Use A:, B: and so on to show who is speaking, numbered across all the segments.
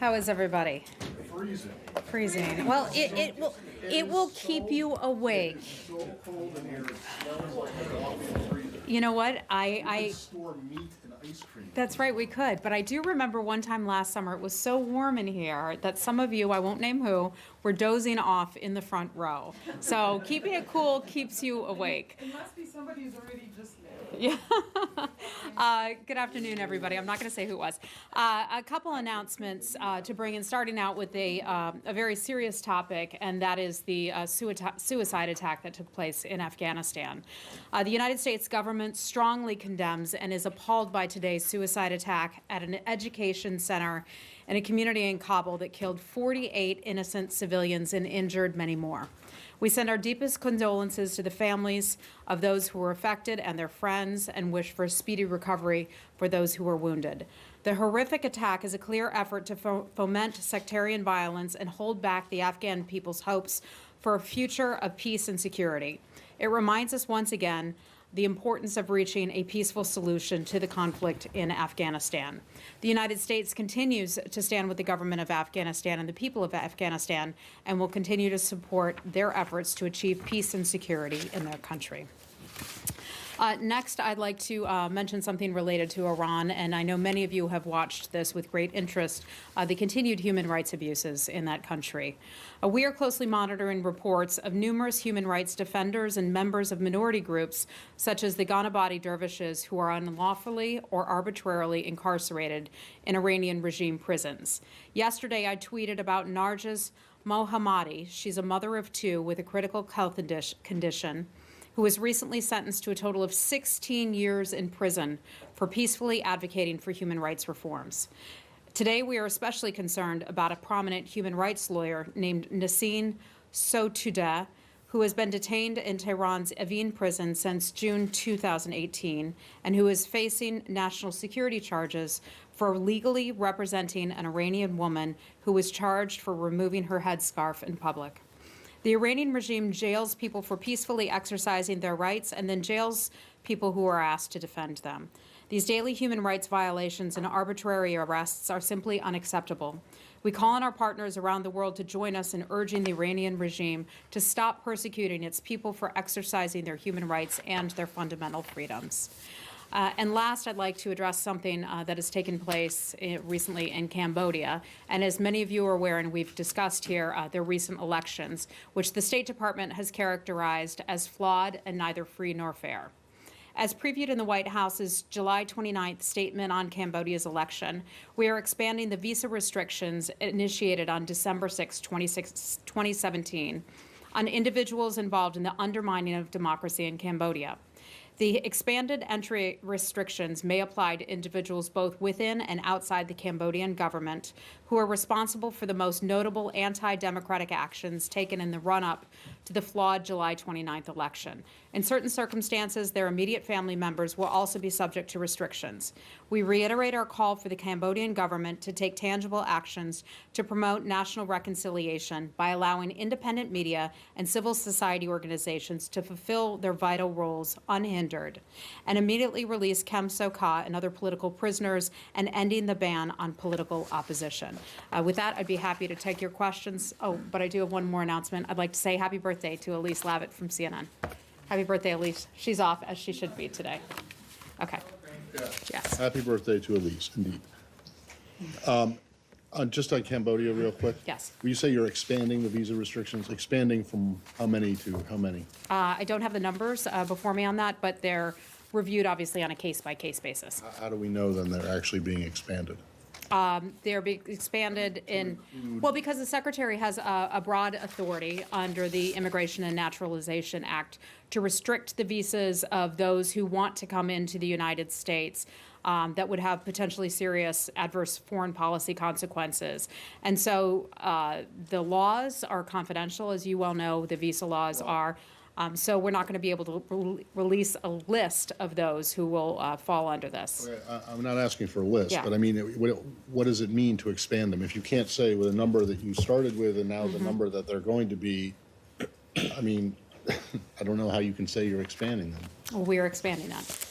A: How is everybody?
B: Freezing.
A: Freezing. Well, it will keep you awake.
B: It's so cold in here. It smells like freezing.
A: You know what?
B: We could store meat and ice cream.
A: That's right, we could. But I do remember one time last summer, it was so warm in here that some of you, I won't name who, were dozing off in the front row. So keeping it cool keeps you awake.
C: It must be somebody who's already just left.
A: Yeah. Good afternoon, everybody. I'm not going to say who it was. A couple announcements to bring in, starting out with a very serious topic, and that is the suicide attack that took place in Afghanistan. The United States government strongly condemns and is appalled by today's suicide attack at an education center in a community in Kabul that killed 48 innocent civilians and injured many more. We send our deepest condolences to the families of those who were affected and their friends, and wish for a speedy recovery for those who were wounded. The horrific attack is a clear effort to foment sectarian violence and hold back the Afghan people's hopes for a future of peace and security. It reminds us once again the importance of reaching a peaceful solution to the conflict in Afghanistan. The United States continues to stand with the government of Afghanistan and the people of Afghanistan, and will continue to support their efforts to achieve peace and security in their country. Next, I'd like to mention something related to Iran, and I know many of you have watched this with great interest, the continued human rights abuses in that country. We are closely monitoring reports of numerous human rights defenders and members of minority groups, such as the Ghanabadi dervishes, who are unlawfully or arbitrarily incarcerated in Iranian regime prisons. Yesterday, I tweeted about Narges Mohammadi. She's a mother of two with a critical health condition, who was recently sentenced to a total of 16 years in prison for peacefully advocating for human rights reforms. Today, we are especially concerned about a prominent human rights lawyer named Nassim Sotoudeh, who has been detained in Tehran's Evin prison since June 2018, and who is facing national security charges for legally representing an Iranian woman who was charged for removing her headscarf in public. The Iranian regime jails people for peacefully exercising their rights and then jails people who are asked to defend them. These daily human rights violations and arbitrary arrests are simply unacceptable. We call on our partners around the world to join us in urging the Iranian regime to stop persecuting its people for exercising their human rights and their fundamental freedoms. And last, I'd like to address something that has taken place recently in Cambodia. And as many of you are aware, and we've discussed here, their recent elections, which the State Department has characterized as flawed and neither free nor fair. As previewed in the White House's July 29th statement on Cambodia's election, we are expanding the visa restrictions initiated on December 6, 2017, on individuals involved in the undermining of democracy in Cambodia. The expanded entry restrictions may apply to individuals both within and outside the Cambodian government who are responsible for the most notable anti-democratic actions taken in the run-up to the flawed July 29th election. In certain circumstances, their immediate family members will also be subject to restrictions. We reiterate our call for the Cambodian government to take tangible actions to promote national reconciliation by allowing independent media and civil society organizations to fulfill their vital roles unhindered, and immediately release Kem Sokha and other political prisoners, and ending the ban on political opposition. With that, I'd be happy to take your questions. Oh, but I do have one more announcement. I'd like to say happy birthday to Elise Lavitt from CNN. Happy birthday, Elise. She's off, as she should be today. Okay. Yes.
B: Happy birthday to Elise, indeed. Just on Cambodia real quick.
A: Yes.
B: Will you say you're expanding the visa restrictions? Expanding from how many to how many?
A: I don't have the numbers before me on that, but they're reviewed obviously on a case-by-case basis.
B: How do we know then they're actually being expanded?
A: They're being expanded in, well, because the Secretary has a broad authority under the Immigration and Naturalization Act to restrict the visas of those who want to come into the United States that would have potentially serious adverse foreign policy consequences. And so the laws are confidential, as you well know, the visa laws are. So we're not going to be able to release a list of those who will fall under this.
B: Okay, I'm not asking for a list,
A: Yeah.
B: but I mean, what does it mean to expand them? If you can't say with a number that you started with and now the number that they're going to be, I mean, I don't know how you can say you're expanding them.
A: Well, we're expanding that.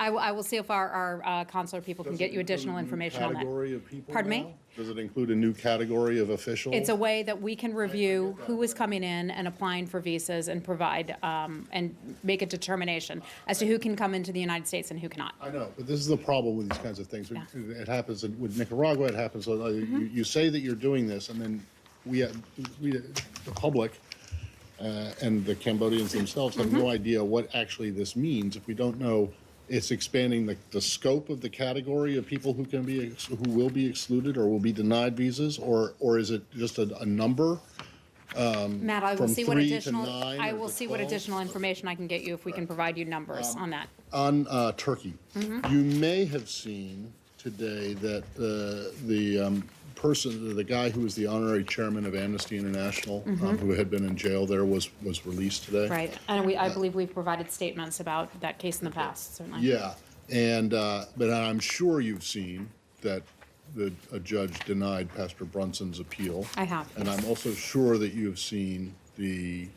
A: I will see if our consular people can get you additional information on that.
B: Category of people
A: Pardon me?
B: now? Does it include a new category of official?
A: It's a way that we can review who is coming in and applying for visas and provide, and make a determination as to who can come into the United States and who cannot.
B: I know, but this is the problem with these kinds of things.
A: Yeah.
B: It happens with Nicaragua, it happens, you say that you're doing this, and then we, the public, and the Cambodians themselves have no idea what actually this means if we don't know it's expanding the scope of the category of people who can be, who will be excluded or will be denied visas, or is it just a number?
A: Matt, I will
B: From
A: see what
B: 3 to
A: additional,
B: 9
A: I
B: or
A: will
B: to
A: see what
B: 12?
A: additional information I can get you if we can provide you numbers on that.
B: On Turkey, you may have seen today that the guy who was the honorary chairman of Amnesty International, who had been in jail there, was released today.
A: Right, and I believe we've provided statements about that case in the past, certainly.
B: Yeah, and but I'm sure you've seen that a judge denied Pastor Brunson's appeal.
A: I have.
B: And I'm also sure that you've seen the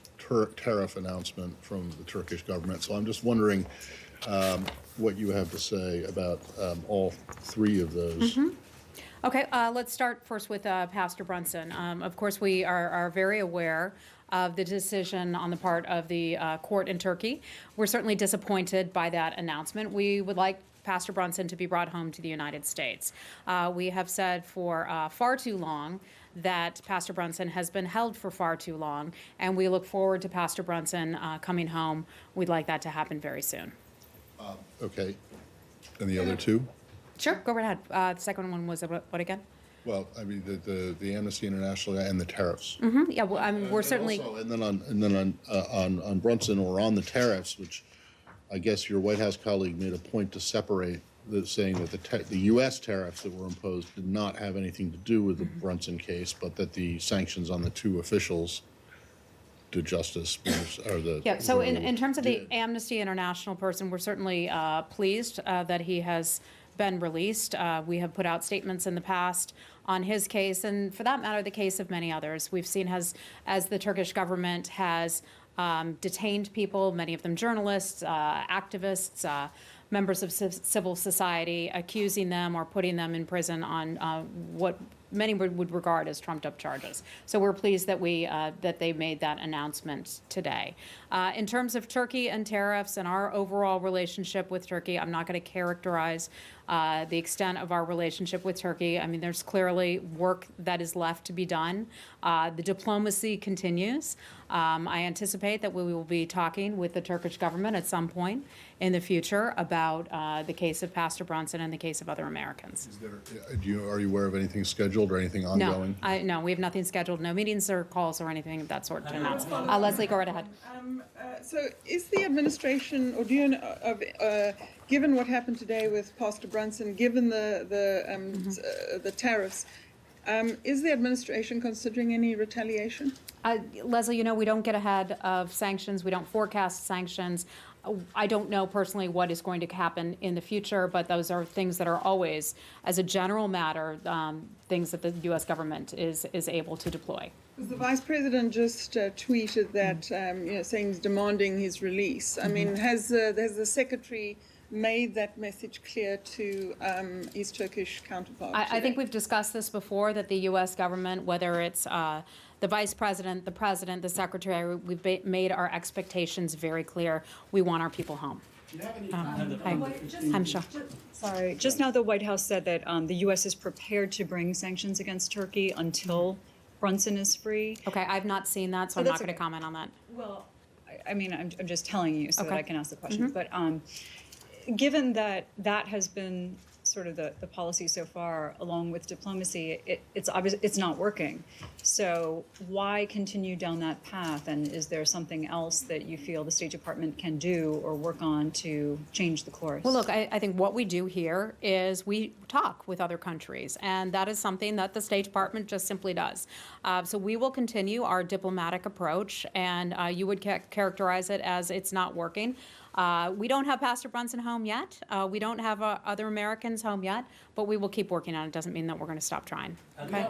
B: tariff announcement from the Turkish government. So I'm just wondering what you have to say about all 3 of those.
A: Okay, let's start first with Pastor Brunson. Of course, we are very aware of the decision on the part of the court in Turkey. We're certainly disappointed by that announcement. We would like Pastor Brunson to be brought home to the United States. We have said for far too long that Pastor Brunson has been held for far too long, and we look forward to Pastor Brunson coming home. We'd like that to happen very soon.
B: Okay, and the other 2?
A: Sure, go right ahead. The second one was what again?
B: Well, I mean, the Amnesty International and the tariffs.
A: Yeah, well, I mean, we're certainly.
B: Also, and then on Brunson, or on the tariffs, which I guess your White House colleague made a point to separate, saying that the U.S. tariffs that were imposed did not have anything to do with the Brunson case, but that the sanctions on the 2 officials, to justice, or the.
A: Yeah, so in terms of the
B: did.
A: Amnesty International person, we're certainly pleased that he has been released. We have put out statements in the past on his case, and for that matter, the case of many others. We've seen as the Turkish government has detained people, many of them journalists, activists, members of civil society, accusing them or putting them in prison on what many would regard as trumped-up charges. So we're pleased that that they made that announcement today. In terms of Turkey and tariffs and our overall relationship with Turkey, I'm not going to characterize the extent of our relationship with Turkey. I mean, there's clearly work that is left to be done. The diplomacy continues. I anticipate that we will be talking with the Turkish government at some point in the future about the case of Pastor Brunson and the case of other Americans.
B: Are you aware of anything scheduled or anything ongoing?
A: No, we have nothing scheduled, no meetings or calls or anything of that sort to announce. Leslie, go right ahead.
C: So is the administration, or do you know, given what happened today with Pastor Brunson, given the tariffs, is the administration considering any retaliation?
A: Leslie, you know, we don't get ahead of sanctions. We don't forecast sanctions. I don't know personally what is going to happen in the future, but those are things that are always, as a general matter, things that the U.S. government is able to deploy.
C: The vice president just tweeted that, saying he's demanding his release. I mean, has the secretary made that message clear to his Turkish counterpart?
A: I think we've discussed this before, that the U.S. government, whether it's the vice president, the president, the secretary, we've made our expectations very clear. We want our people home. I'm sure.
D: Sorry, just now the White House said that the U.S. is prepared to bring sanctions against Turkey until Brunson is free.
A: Okay, I've not seen that, so I'm
D: that's
A: not going to
D: okay.
A: comment on that.
D: Well, I mean, I'm just telling you so that
A: Okay.
D: I can ask the questions. But given that that has been sort of the policy so far, along with diplomacy, it's obvious it's not working. So why continue down that path? And is there something else that you feel the State Department can do or work on to change the course?
A: Well, look, I think what we do here is we talk with other countries, and that is something that the State Department just simply does. So we will continue our diplomatic approach, and you would characterize it as it's not working. We don't have Pastor Brunson home yet. We don't have other Americans home yet, but we will keep working on it. Doesn't mean that we're going to stop trying. Okay?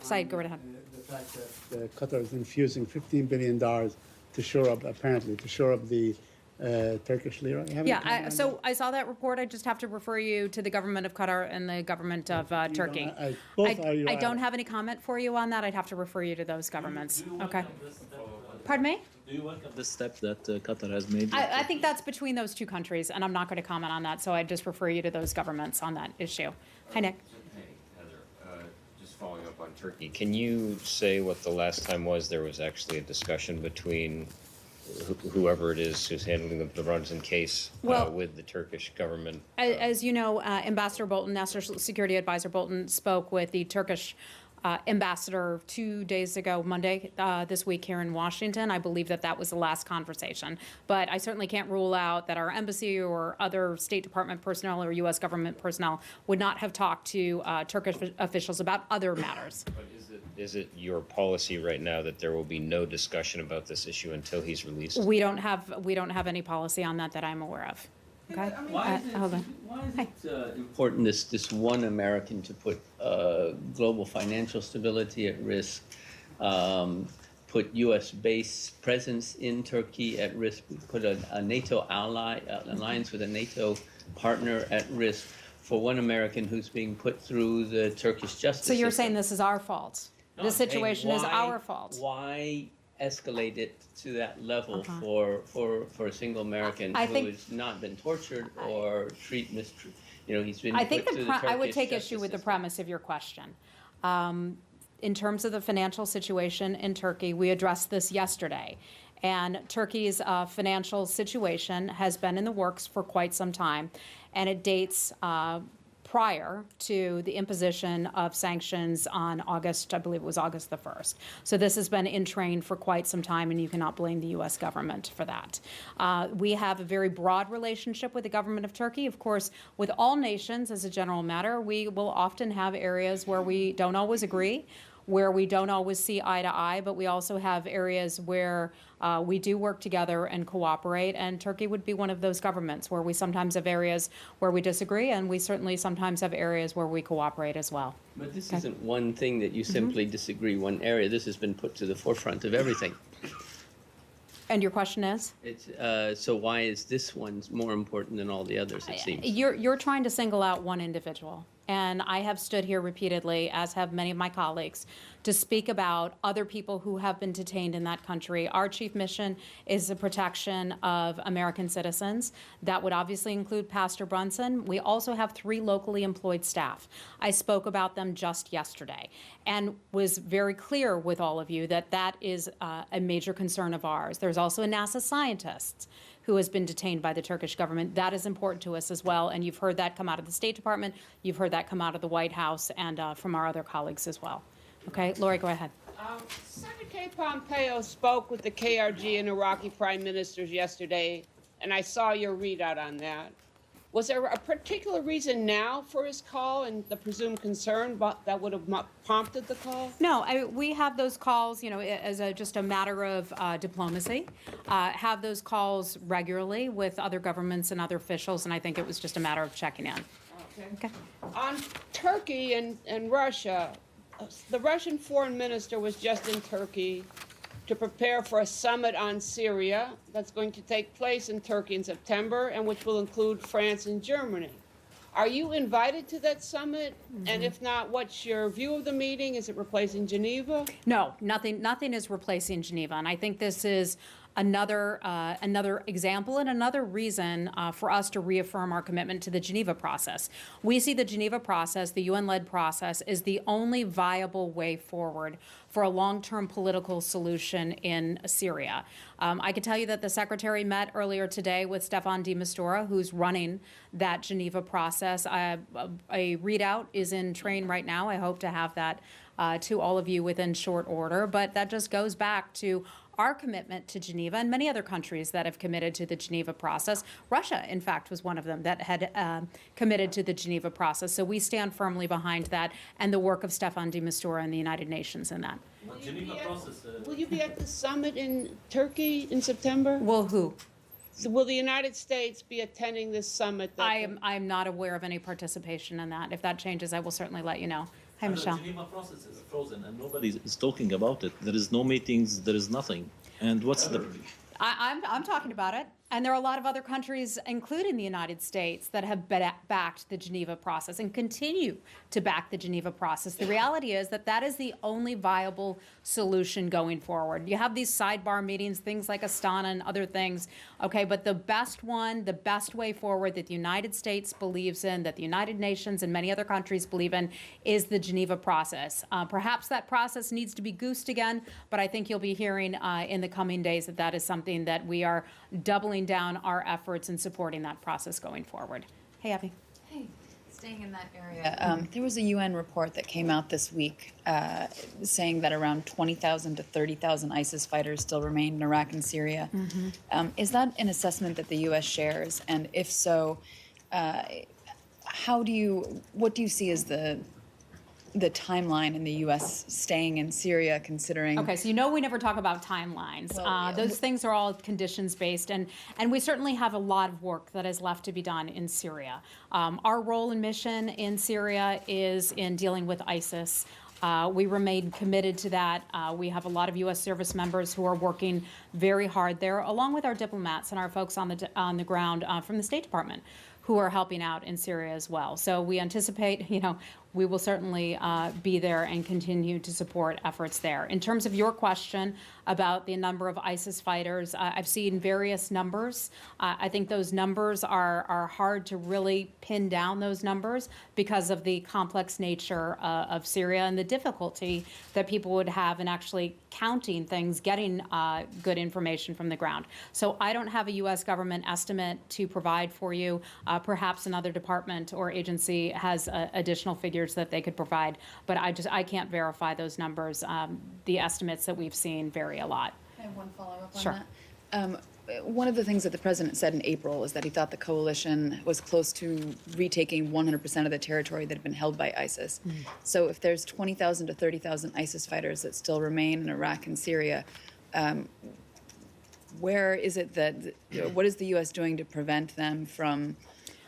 A: Said, go right ahead.
E: The fact that Qatar is infusing $15 billion to shore up, apparently, to shore up the Turkish lira? You have any comment on
A: So I saw that report. I just have to refer you to the government of Qatar and the government of Turkey.
E: both are
A: I don't have any comment for you on that. I'd have to refer you to those governments. Okay. Pardon me?
F: Do you welcome the step that Qatar has made?
A: I think that's between those two countries, and I'm not going to comment on that, so I just refer you to those governments on that issue. Hi, Nick.
G: Hey, Heather, just following up on Turkey, can you say what the last time was there was actually a discussion between whoever it is who's handling the Brunson case
A: Well-
G: with the Turkish government?
A: As you know, Ambassador Bolton, National Security Advisor Bolton, spoke with the Turkish ambassador 2 days ago, Monday, this week here in Washington. I believe that that was the last conversation. But I certainly can't rule out that our embassy or other State Department personnel or U.S. government personnel would not have talked to Turkish officials about other matters.
G: But is it your policy right now that there will be no discussion about this issue until he's released?
A: We don't have any policy on that I'm aware of. Okay? Hold on.
H: Why is it important, this one American, to put global financial stability at risk, put U.S. base presence in Turkey at risk, put a NATO alliance with a NATO partner at risk for one American who's being put through the Turkish justice
A: So you're
H: system?
A: saying this is our fault?
H: No,
A: This
H: I'm saying
A: situation is
H: why-
A: our fault?
H: Why escalate it to that level for a single American
A: I
H: who
A: think-
H: has not been tortured or mistreated? You know, he's been
A: I think
H: put through the
A: I would
H: Turkish
A: take
H: justice
A: issue with the
H: system.
A: premise of your question. In terms of the financial situation in Turkey, we addressed this yesterday. And Turkey's financial situation has been in the works for quite some time, and it dates prior to the imposition of sanctions on August, I believe it was August the 1st. So this has been in train for quite some time, and you cannot blame the U.S. government for that. We have a very broad relationship with the government of Turkey. Of course, with all nations, as a general matter, we will often have areas where we don't always agree, where we don't always see eye to eye, but we also have areas where we do work together and cooperate, and Turkey would be one of those governments where we sometimes have areas where we disagree, and we certainly sometimes have areas where we cooperate as well.
H: But this isn't one thing that you simply disagree, one area. This has been put to the forefront of everything.
A: And your question is?
H: It's, so why is this one more important than all the others, it seems?
A: You're trying to single out one individual. And I have stood here repeatedly, as have many of my colleagues, to speak about other people who have been detained in that country. Our chief mission is the protection of American citizens. That would obviously include Pastor Brunson. We also have 3 locally employed staff. I spoke about them just yesterday and was very clear with all of you that that is a major concern of ours. There's also a NASA scientist who has been detained by the Turkish government. That is important to us as well, and you've heard that come out of the State Department, you've heard that come out of the White House, and from our other colleagues as well. Okay, Lori, go ahead.
I: Secretary Pompeo spoke with the KRG and Iraqi prime ministers yesterday, and I saw your readout on that. Was there a particular reason now for his call and the presumed concern that would have prompted the call?
A: No, we have those calls, as just a matter of diplomacy, have those calls regularly with other governments and other officials, and I think it was just a matter of checking in. Okay.
I: On Turkey and Russia, the Russian foreign minister was just in Turkey to prepare for a summit on Syria that's going to take place in Turkey in September and which will include France and Germany. Are you invited to that summit? And if not, what's your view of the meeting? Is it replacing Geneva?
A: No, nothing is replacing Geneva, and I think this is another example and another reason for us to reaffirm our commitment to the Geneva process. We see the Geneva process, the UN-led process, is the only viable way forward for a long-term political solution in Syria. I can tell you that the Secretary met earlier today with Staffan de Mistura, who's running that Geneva process. A readout is in train right now. I hope to have that to all of you within short order, but that just goes back to our commitment to Geneva and many other countries that have committed to the Geneva process. Russia, in fact, was one of them that had committed to the Geneva process. So we stand firmly behind that and the work of Staffan de Mistura and the United Nations in that.
I: Will you be at the summit in Turkey in September?
A: Well, who?
I: So will the United States be attending this summit?
A: I am not aware of any participation in that. If that changes, I will certainly let you know. Hi, Michelle.
F: The Geneva process is frozen and nobody is talking about it. There is no meetings, there is nothing. And what's the...
A: I'm talking about it. And there are a lot of other countries, including the United States, that have backed the Geneva process and continue to back the Geneva process. The reality is that that is the only viable solution going forward. You have these sidebar meetings, things like Astana and other things, okay, but the best one, the best way forward that the United States believes in, that the United Nations and many other countries believe in, is the Geneva process. Perhaps that process needs to be goosed again, but I think you'll be hearing in the coming days that that is something that we are doubling down our efforts in supporting that process going forward. Hey, Abby.
J: Hey, staying in that area, there was a UN report that came out this week saying that around 20,000 to 30,000 ISIS fighters still remain in Iraq and Syria. Is that an assessment that the U.S. shares? And if so, what do you see as the timeline in the U.S. staying in Syria, considering?
A: Okay, so you know we never talk about timelines. Those things are all conditions-based, and we certainly have a lot of work that is left to be done in Syria. Our role and mission in Syria is in dealing with ISIS. We remain committed to that. We have a lot of U.S. service members who are working very hard there, along with our diplomats and our folks on the ground from the State Department, who are helping out in Syria as well. So we anticipate, we will certainly be there and continue to support efforts there. In terms of your question about the number of ISIS fighters, I've seen various numbers. I think those numbers are hard to really pin down those numbers because of the complex nature of Syria and the difficulty that people would have in actually counting things, getting good information from the ground. So I don't have a U.S. government estimate to provide for you. Perhaps another department or agency has additional figures that they could provide, but I can't verify those numbers. The estimates that we've seen vary a lot.
J: I have one follow-up on
A: Sure.
J: that. One of the things that the president said in April is that he thought the coalition was close to retaking 100% of the territory that had been held by ISIS. So if there's 20,000 to 30,000 ISIS fighters that still remain in Iraq and Syria, where is it that, what is the U.S. doing to prevent them from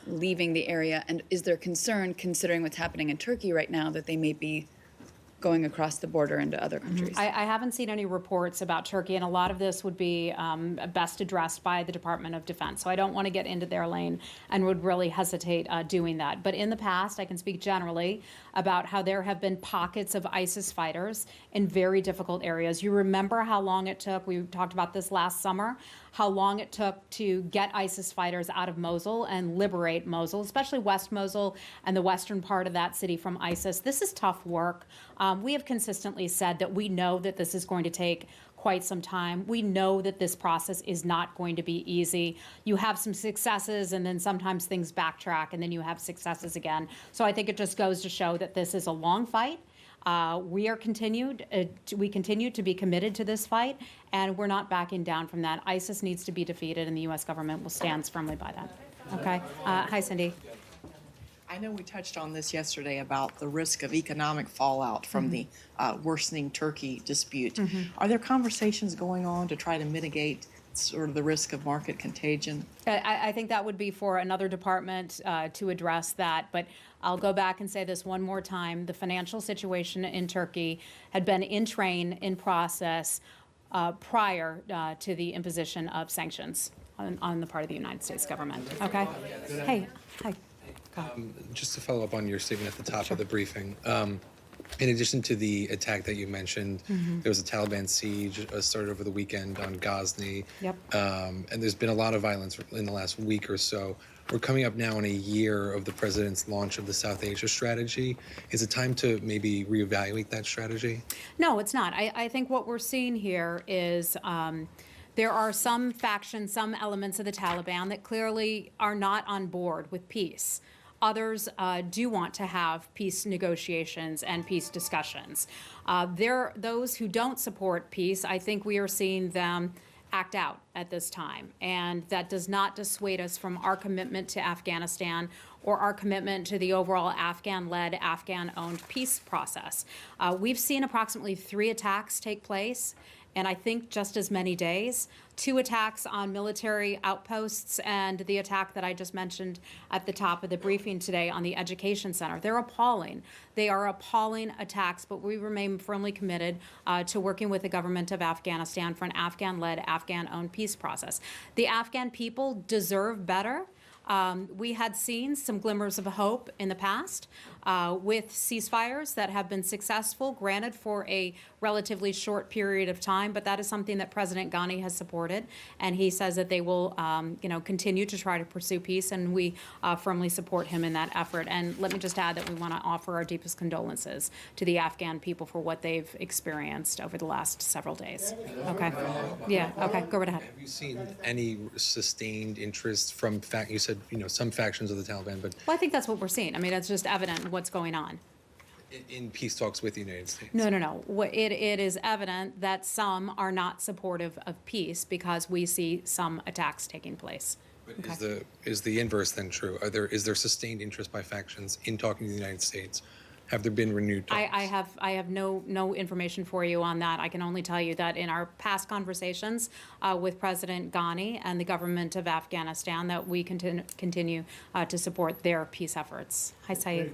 J: leaving the area? And is there concern, considering what's happening in Turkey right now, that they may be going across the border into other countries?
A: I haven't seen any reports about Turkey, and a lot of this would be best addressed by the Department of Defense. So I don't want to get into their lane and would really hesitate doing that. But in the past, I can speak generally about how there have been pockets of ISIS fighters in very difficult areas. You remember how long it took, we talked about this last summer, how long it took to get ISIS fighters out of Mosul and liberate Mosul, especially West Mosul and the western part of that city from ISIS. This is tough work. We have consistently said that we know that this is going to take quite some time. We know that this process is not going to be easy. You have some successes, and then sometimes things backtrack, and then you have successes again. So I think it just goes to show that this is a long fight. We continue to be committed to this fight, and we're not backing down from that. ISIS needs to be defeated, and the U.S. government will stand firmly by that. Okay. Hi, Cindy.
K: I know we touched on this yesterday about the risk of economic fallout from the worsening Turkey dispute. Are there conversations going on to try to mitigate sort of the risk of market contagion?
A: I think that would be for another department to address that. But I'll go back and say this one more time. The financial situation in Turkey had been in train, in process, prior to the imposition of sanctions on the part of the United States government. Okay? Hey, hi.
L: Just to follow up on your statement at the top of the briefing, in addition to the attack that you mentioned, there was a Taliban siege started over the weekend on Ghazni.
A: Yep.
L: And there's been a lot of violence in the last week or so. We're coming up now on a year of the president's launch of the South Asia strategy. Is it time to maybe reevaluate that strategy?
A: No, it's not. I think what we're seeing here is there are some factions, some elements of the Taliban that clearly are not on board with peace. Others do want to have peace negotiations and peace discussions. Those who don't support peace, I think we are seeing them act out at this time. And that does not dissuade us from our commitment to Afghanistan or our commitment to the overall Afghan-led, Afghan-owned peace process. We've seen approximately 3 attacks take place, and I think just as many days, 2 attacks on military outposts and the attack that I just mentioned at the top of the briefing today on the education center. They're appalling. They are appalling attacks, but we remain firmly committed to working with the government of Afghanistan for an Afghan-led, Afghan-owned peace process. The Afghan people deserve better. We had seen some glimmers of hope in the past with ceasefires that have been successful, granted for a relatively short period of time, but that is something that President Ghani has supported, and he says that they will, continue to try to pursue peace, and we firmly support him in that effort. And let me just add that we want to offer our deepest condolences to the Afghan people for what they've experienced over the last several days. Okay. Yeah. Okay. Go right ahead.
L: Have you seen any sustained interest from you said, some factions of the Taliban, but
A: Well, I think that's what we're seeing. I mean, it's just evident what's going on.
L: in peace talks with the United States?
A: No. It is evident that some are not supportive of peace because we see some attacks taking place.
L: But is the inverse then true? Is there sustained interest by factions in talking to the United States? Have there been renewed talks?
A: I have no information for you on that. I can only tell you that in our past conversations with President Ghani and the government of Afghanistan, that we continue to support their peace efforts. Hi, Saeed.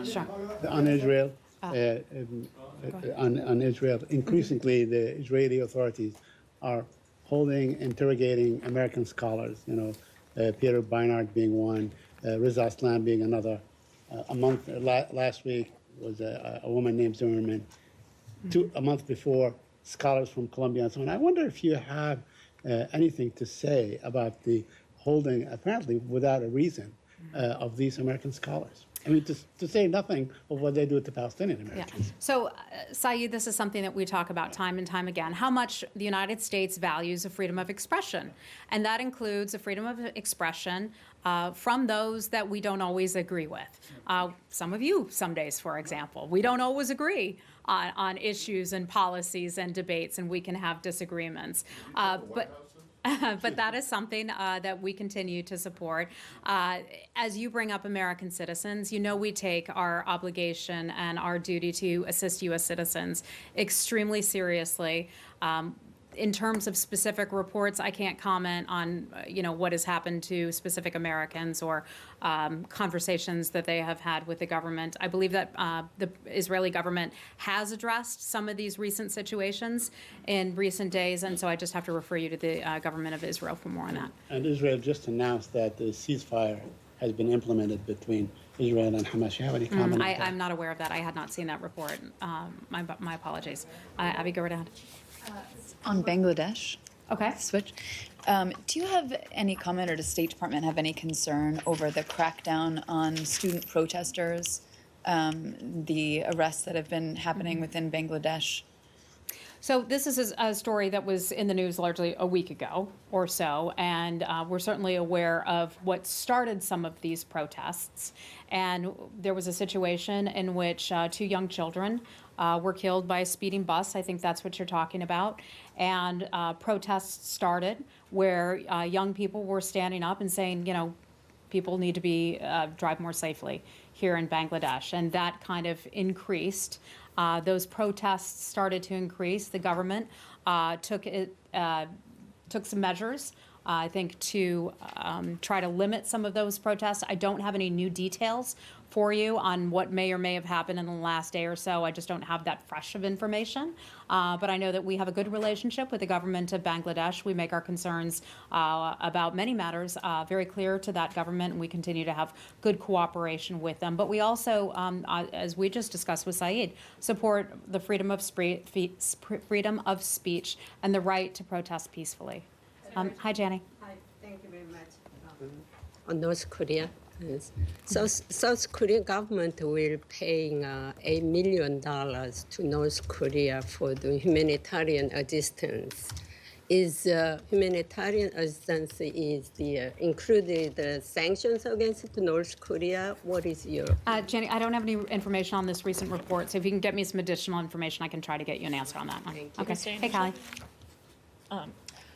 A: Sure.
E: On Israel, on Israel, increasingly the Israeli authorities are interrogating American scholars. Peter Beinart being one, Riz Aslan being another. Last week was a woman named Zimmerman. A month before, scholars from Columbia and so on. I wonder if you have anything to say about the holding, apparently without a reason, of these American scholars. I mean, to say nothing of what they do with the Palestinian Americans.
A: Yeah. So, Saeed, this is something that we talk about time and time again, how much the United States values a freedom of expression. And that includes a freedom of expression from those that we don't always agree with. Some of you, some days, for example. We don't always agree on issues and policies and debates, and we can have disagreements. But that is something that we continue to support. As you bring up American citizens, we take our obligation and our duty to assist U.S. citizens extremely seriously. In terms of specific reports, I can't comment on, what has happened to specific Americans or conversations that they have had with the government. I believe that the Israeli government has addressed some of these recent situations in recent days, and so I just have to refer you to the government of Israel for more on that.
E: And Israel just announced that the ceasefire has been implemented between Israel and Hamas. You have any comment on that?
A: I'm not aware of that. I had not seen that report. My apologies. Abby, go right ahead.
J: On Bangladesh.
A: Okay.
J: Switch. Do you have any comment, or does State Department have any concern over the crackdown on student protesters, the arrests that have been happening within Bangladesh?
A: So this is a story that was in the news largely a week ago or so, and we're certainly aware of what started some of these protests. And there was a situation in which 2 young children were killed by a speeding bus. I think that's what you're talking about. And protests started where young people were standing up and saying, people need to drive more safely here in Bangladesh. And that kind of increased. Those protests started to increase. The government took some measures, I think, to try to limit some of those protests. I don't have any new details for you on what may or may have happened in the last day or so. I just don't have that fresh of information. But I know that we have a good relationship with the government of Bangladesh. We make our concerns about many matters very clear to that government, and we continue to have good cooperation with them. But we also, as we just discussed with Saeed, support the freedom of speech and the right to protest peacefully. Hi, Janie.
M: Hi, thank you very much. On North Korea, yes. South Korean government will paying $8 million to North Korea for the humanitarian assistance. Is humanitarian assistance included the sanctions against North Korea? What is your?
A: Jenny, I don't have any information on this recent report, so if you can get me some additional information, I can try to get you an answer on that one.
M: Thank you.
A: Okay. Hey, Callie.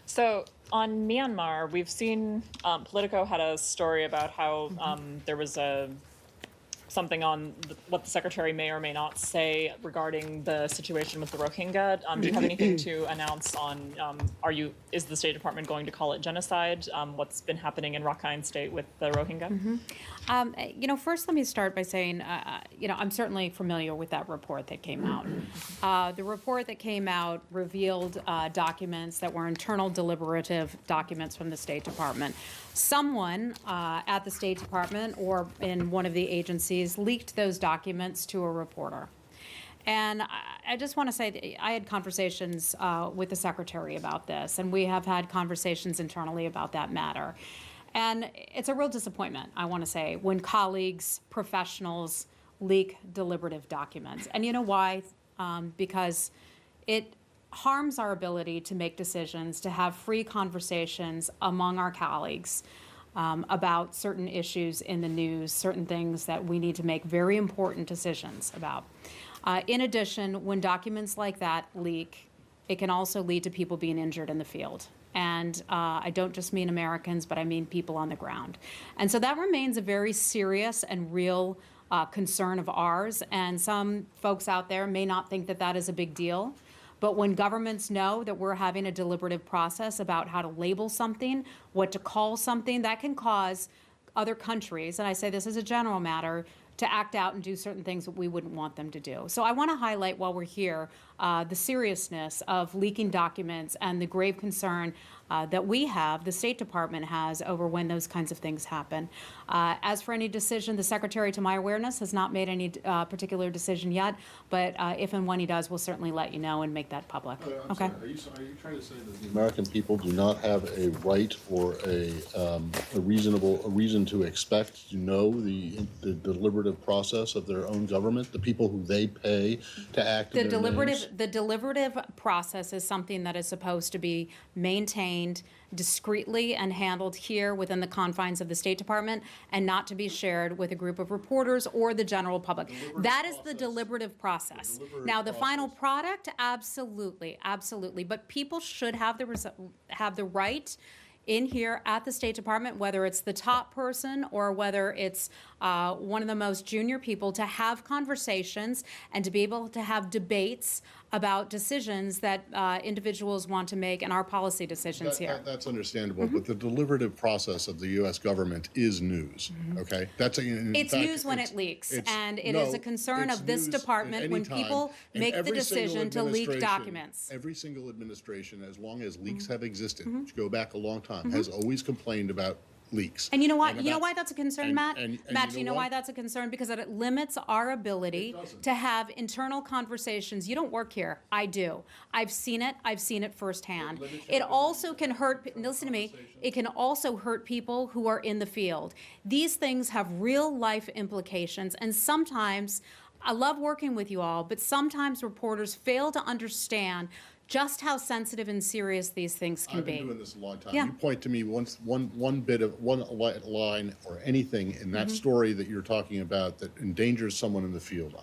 N: So on Myanmar, we've seen Politico had a story about how there was a something on what the secretary may or may not say regarding the situation with the Rohingya. Do you have anything to announce on, is the State Department going to call it genocide? What's been happening in Rakhine State with the Rohingya?
A: First let me start by saying, I'm certainly familiar with that report that came out. The report that came out revealed documents that were internal deliberative documents from the State Department. Someone at the State Department or in one of the agencies leaked those documents to a reporter. And I just want to say that I had conversations with the Secretary about this, and we have had conversations internally about that matter. And it's a real disappointment, I want to say, when colleagues, professionals leak deliberative documents. And you know why? Because it harms our ability to make decisions, to have free conversations among our colleagues about certain issues in the news, certain things that we need to make very important decisions about. In addition, when documents like that leak, it can also lead to people being injured in the field. And I don't just mean Americans, but I mean people on the ground. And so that remains a very serious and real concern of ours. And some folks out there may not think that that is a big deal. But when governments know that we're having a deliberative process about how to label something, what to call something, that can cause other countries, and I say this as a general matter, to act out and do certain things that we wouldn't want them to do. So I want to highlight while we're here the seriousness of leaking documents and the grave concern that we have, the State Department has, over when those kinds of things happen. As for any decision, the Secretary, to my awareness, has not made any particular decision yet, but if and when he does, we'll certainly let you know and make that public. Okay?
B: Are you trying to say that the American people do not have a right or a reason to expect to know the deliberative process of their own government, the people who they pay to act in their names?
A: The deliberative process is something that is supposed to be maintained discreetly and handled here within the confines of the State Department and not to be shared with a group of reporters or the general public. That is the deliberative process. Now, the final product, absolutely, absolutely. But people should have the right in here at the State Department, whether it's the top person or whether it's one of the most junior people, to have conversations and to be able to have debates about decisions that individuals want to make and our policy decisions here.
B: That's understandable, but the deliberative process of the U.S. government is news, okay?
A: It's news when it leaks, and it is a concern of this department when people make the decision to leak documents.
B: Every single administration, as long as leaks have existed, which go back a long time, has always complained about leaks.
A: And you know what? You know why that's a concern, Matt?
B: Matt,
A: do you know why that's a concern? Because it limits our ability to have internal conversations. You don't work here. I do. I've seen it. I've seen it firsthand. It also can hurt, listen to me, it can also hurt people who are in the field. These things have real life implications, and sometimes, I love working with you all, but sometimes reporters fail to understand just how sensitive and serious these things can be.
B: I've been doing this a long time.
A: Yeah.
B: You point to me one line or anything in that story that you're talking about that endangers someone in the field.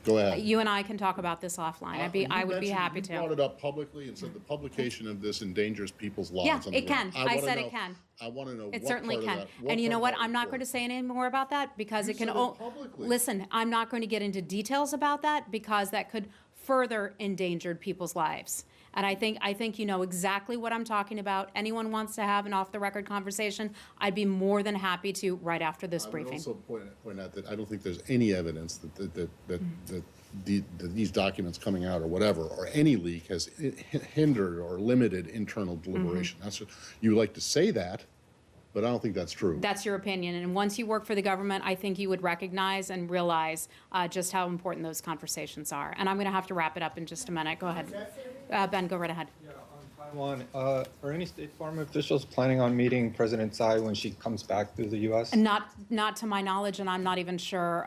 B: Go ahead.
A: You and I can talk about this offline. I would be happy to.
B: You brought it up publicly and said the publication of this endangers people's lives.
A: Yeah,
B: on the
A: it can.
B: ground.
A: I said it can.
B: I want to know
A: It
B: what
A: certainly
B: part
A: can.
B: of that,
A: And you know what? I'm not
B: report.
A: going to say any more about that because it can.
B: said it publicly.
A: Listen, I'm not going to get into details about that because that could further endanger people's lives. And I think you know exactly what I'm talking about. Anyone wants to have an off-the-record conversation, I'd be more than happy to right after this briefing.
B: I would also point out that I don't think there's any evidence that these documents coming out or whatever, or any leak has hindered or limited internal deliberation. That's what, you like to say that, but I don't think that's true.
A: That's your opinion. And once you work for the government, I think you would recognize and realize just how important those conversations are. And I'm going to have to wrap it up in just a minute. Go ahead. Ben, go right ahead.
O: Taiwan, are any State Department officials planning on meeting President Tsai when she comes back through the U.S.?
A: Not to my knowledge, and I'm not even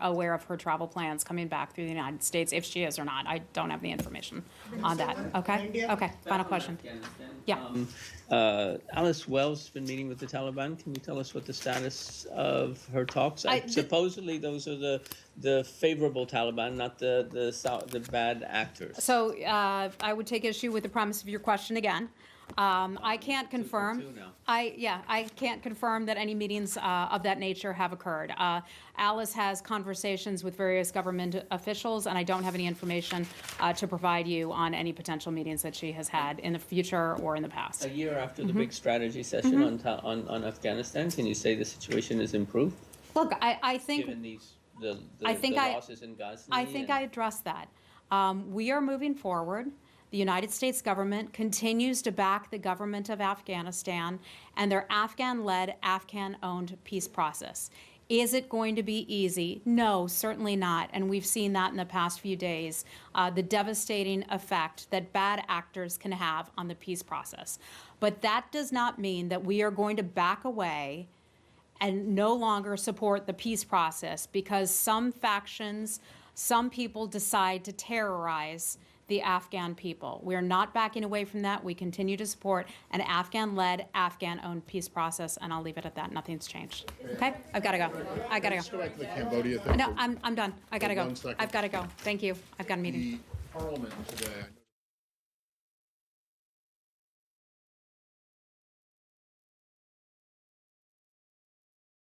A: aware of her travel plans coming back through the United States, if she is or not. I don't have the information on that. Okay? Okay, final question. Yeah.
H: Alice Wells has been meeting with the Taliban. Can you tell us what the status of her talks? Supposedly those are the favorable Taliban, not the bad actors.
A: So I would take issue with the premise of your question again. I can't confirm.
H: two now.
A: I can't confirm that any meetings of that nature have occurred. Alice has conversations with various government officials, and I don't have any information to provide you on any potential meetings that she has had in the future or in the past.
H: A year after the big strategy session on Afghanistan, can you say the situation is improved?
A: Look, I think
H: Given the
A: think I-
H: losses in Ghazni?
A: I think I addressed that. We are moving forward. The United States government continues to back the government of Afghanistan and their Afghan-led, Afghan-owned peace process. Is it going to be easy? No, certainly not. And we've seen that in the past few days, the devastating effect that bad actors can have on the peace process. But that does not mean that we are going to back away and no longer support the peace process because some factions, some people decide to terrorize the Afghan people. We are not backing away from that. We continue to support an Afghan-led, Afghan-owned peace process, and I'll leave it at that. Nothing's changed. Okay? I've got to go. I got to
B: Let's go
A: go.
B: back to the Cambodia thing.
A: No, I'm done. I got to go.
B: 1 second.
A: I've got to go. Thank you. I've got a meeting.
B: The Parliament today.